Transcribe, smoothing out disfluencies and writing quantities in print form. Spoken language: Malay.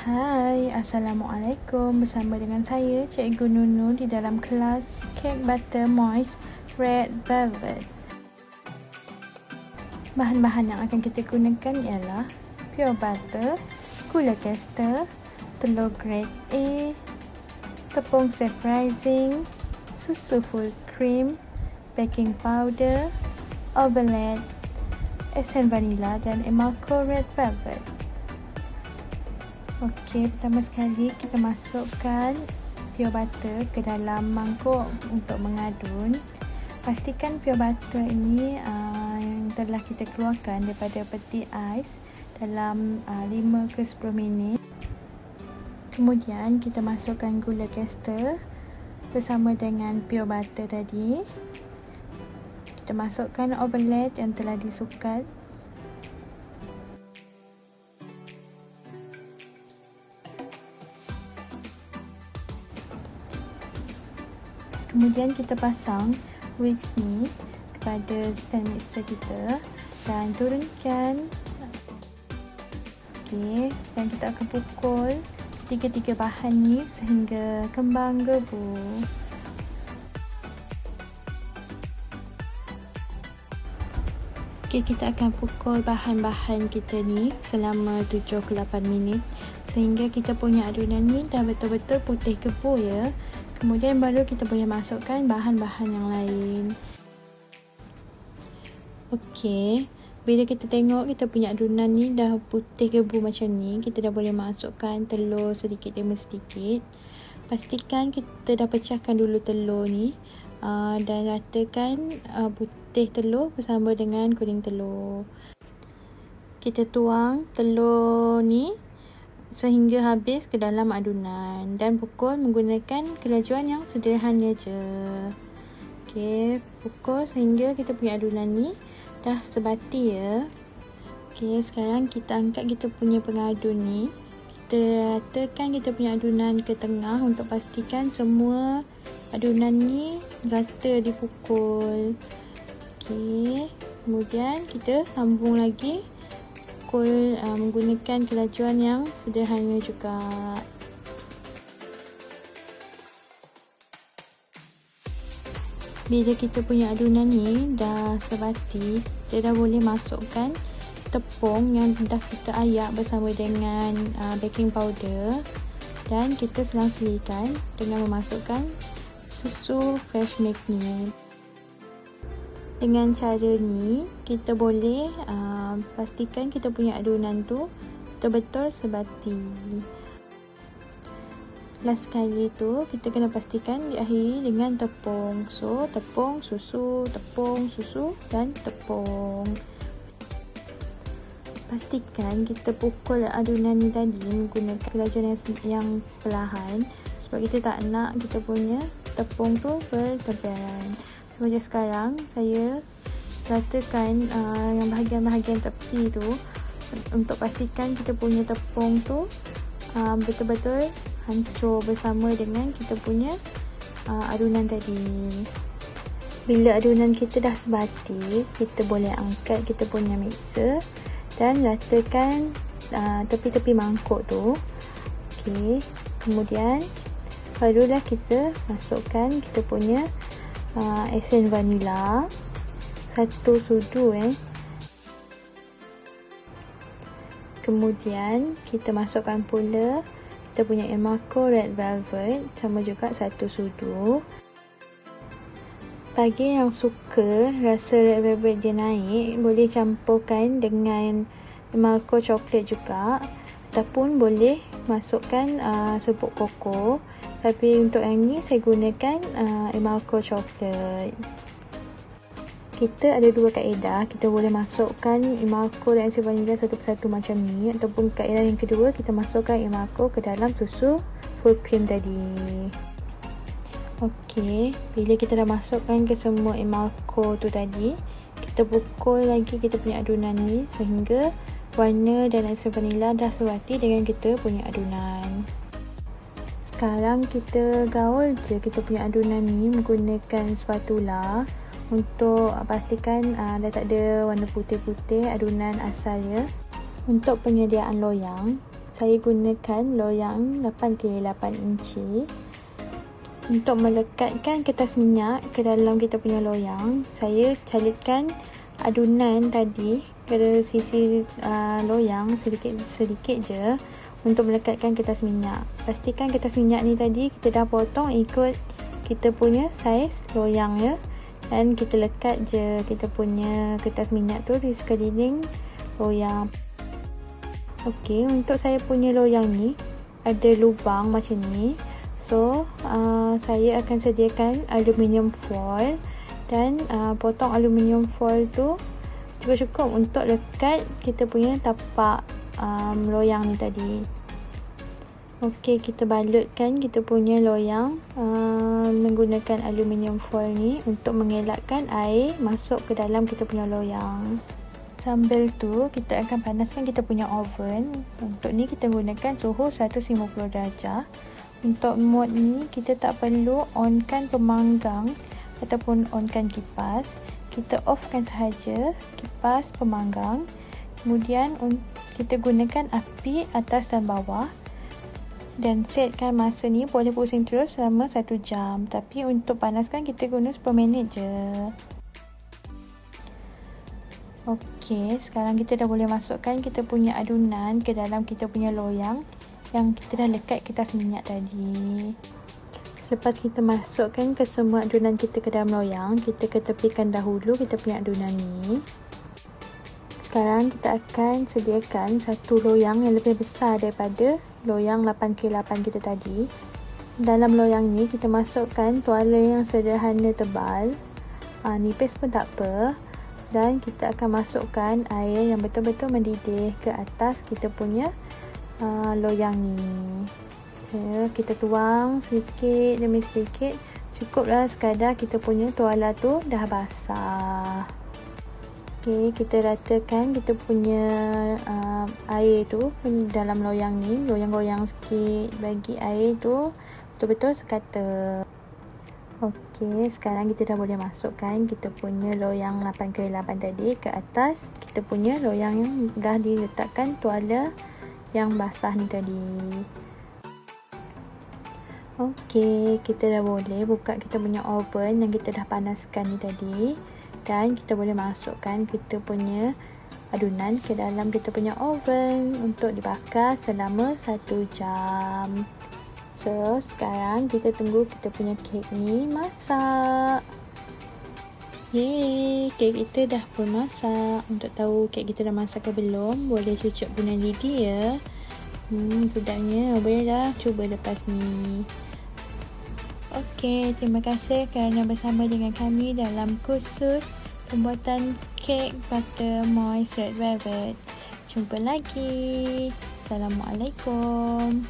Hai, Assalamualaikum. Bersama dengan saya, Cikgu Nunu di dalam kelas Cake Butter Moist Red Velvet. Bahan-bahan yang akan kita gunakan ialah pure butter, gula caster, telur grade A, tepung self rising, susu full cream, baking powder, overlap, esen vanilla dan Emalco Red Velvet. Okey, pertama sekali kita masukkan pure butter ke dalam mangkuk untuk mengadun. Pastikan pure butter ini yang telah kita keluarkan daripada peti ais dalam 5 ke 10 minit. Kemudian kita masukkan gula caster bersama dengan pure butter tadi. Kita masukkan overlap yang telah disukat. Kemudian kita pasang whisk ni kepada stand mixer kita dan turunkan. Okey, dan kita akan pukul ketiga-tiga bahan ni sehingga kembang gebu. Okey, kita akan pukul bahan-bahan kita ni selama 7 ke 8 minit sehingga kita punya adunan ni dah betul-betul putih gebu ya. Kemudian baru kita boleh masukkan bahan-bahan yang lain. Okey, bila kita tengok kita punya adunan ni dah putih gebu macam ni, kita dah boleh masukkan telur sedikit demi sedikit. Pastikan kita dah pecahkan dulu telur ni dan ratakan putih telur bersama dengan kuning telur. Kita tuang telur ni sehingga habis ke dalam adunan dan pukul menggunakan kelajuan yang sederhana je. Okey, pukul sehingga kita punya adunan ni dah sebati ya. Okey, sekarang kita angkat kita punya pengadun ni. Kita ratakan kita punya adunan ke tengah untuk pastikan semua adunan ni rata dipukul. Okey, kemudian kita sambung lagi menggunakan kelajuan yang sederhana juga. Bila kita punya adunan ni dah sebati, kita dah boleh masukkan tepung yang dah kita ayak bersama dengan baking powder dan kita selang-selikan dengan memasukkan susu fresh milk ni. Dengan cara ni kita boleh pastikan kita punya adunan tu betul-betul sebati. Last sekali tu kita kena pastikan diakhiri dengan tepung. So tepung, susu dan tepung. Pastikan kita pukul adunan ni tadi menggunakan kelajuan yang perlahan sebab kita tak nak kita punya tepung tu bertebaran. Macam sekarang saya ratakan yang bahagian-bahagian tepi tu untuk pastikan kita punya tepung tu betul-betul hancur bersama dengan kita punya adunan tadi. Bila adunan kita dah sebati, kita boleh angkat kita punya mixer dan ratakan tepi-tepi mangkuk tu. Okey, kemudian barulah kita masukkan kita punya esen vanilla 1 sudu Kemudian kita masukkan pula kita punya Emalco Red Velvet sama juga 1 sudu. Bagi yang suka rasa Red Velvet dia naik, boleh campurkan dengan Emalco coklat juga ataupun boleh masukkan serbuk koko. Tapi untuk yang ni saya gunakan Emalco coklat. Kita ada 2 kaedah. Kita boleh masukkan Emalco dan esen vanilla satu persatu macam ni, ataupun kaedah yang kedua kita masukkan Emalco ke dalam susu full cream tadi. Okey, bila kita dah masukkan ke semua Emalco tu tadi, kita pukul lagi kita punya adunan ni sehingga warna dan esen vanilla dah sebati dengan kita punya adunan. Sekarang kita gaul je kita punya adunan ni menggunakan spatula untuk pastikan dah tak ada warna putih-putih adunan asalnya. Untuk penyediaan loyang, saya gunakan loyang 8x8 inci. Untuk melekatkan kertas minyak ke dalam kita punya loyang, saya calitkan adunan tadi ke sisi loyang sedikit je untuk melekatkan kertas minyak. Pastikan kertas minyak ni tadi kita dah potong ikut kita punya saiz loyang ya, dan kita lekat je kita punya kertas minyak tu di sekeliling loyang. Okey, untuk saya punya loyang ni ada lubang macam ni. So, saya akan sediakan aluminium foil dan potong aluminium foil tu cukup untuk lekat kita punya tapak loyang ni tadi. Okey, kita balutkan kita punya loyang menggunakan aluminium foil ni untuk mengelakkan air masuk ke dalam kita punya loyang. Sambil tu, kita akan panaskan kita punya oven. Untuk ni kita gunakan suhu 150 darjah. Untuk mode ni, kita tak perlu onkan pemanggang ataupun onkan kipas. Kita offkan sahaja kipas pemanggang. Kemudian, kita gunakan api atas dan bawah. Dan setkan masa ni boleh pusing terus selama 1 jam. Tapi untuk panaskan kita guna 10 minit je. Okey, sekarang kita dah boleh masukkan kita punya adunan ke dalam kita punya loyang yang kita dah lekat kertas minyak tadi. Selepas kita masukkan ke semua adunan kita ke dalam loyang, kita ketepikan dahulu kita punya adunan ni. Sekarang kita akan sediakan satu loyang yang lebih besar daripada loyang 8x8 kita tadi. Dalam loyang ni kita masukkan tuala yang sederhana tebal, nipis pun tak apa, dan kita akan masukkan air yang betul-betul mendidih ke atas kita punya loyang ni. Kita tuang sedikit demi sedikit, cukuplah sekadar kita punya tuala tu dah basah. Okey, kita ratakan kita punya air tu dalam loyang ni, goyang-goyang sikit bagi air tu betul-betul sekata. Okey, sekarang kita dah boleh masukkan kita punya loyang 8x8 tadi ke atas kita punya loyang yang dah diletakkan tuala yang basah ni tadi. Okey, kita dah boleh buka kita punya oven yang kita dah panaskan ni tadi. Dan kita boleh masukkan kita punya adunan ke dalam kita punya oven untuk dibakar selama 1 jam. So, sekarang kita tunggu kita punya kek ni masak. Yeay, kek kita dah pun masak. Untuk tahu kek kita dah masak ke belum, boleh cucuk guna lidi ya. Sedapnya. Bolehlah cuba lepas ni. Okey, terima kasih kerana bersama dengan kami dalam kursus pembuatan kek butter moist red velvet. Jumpa lagi. Assalamualaikum.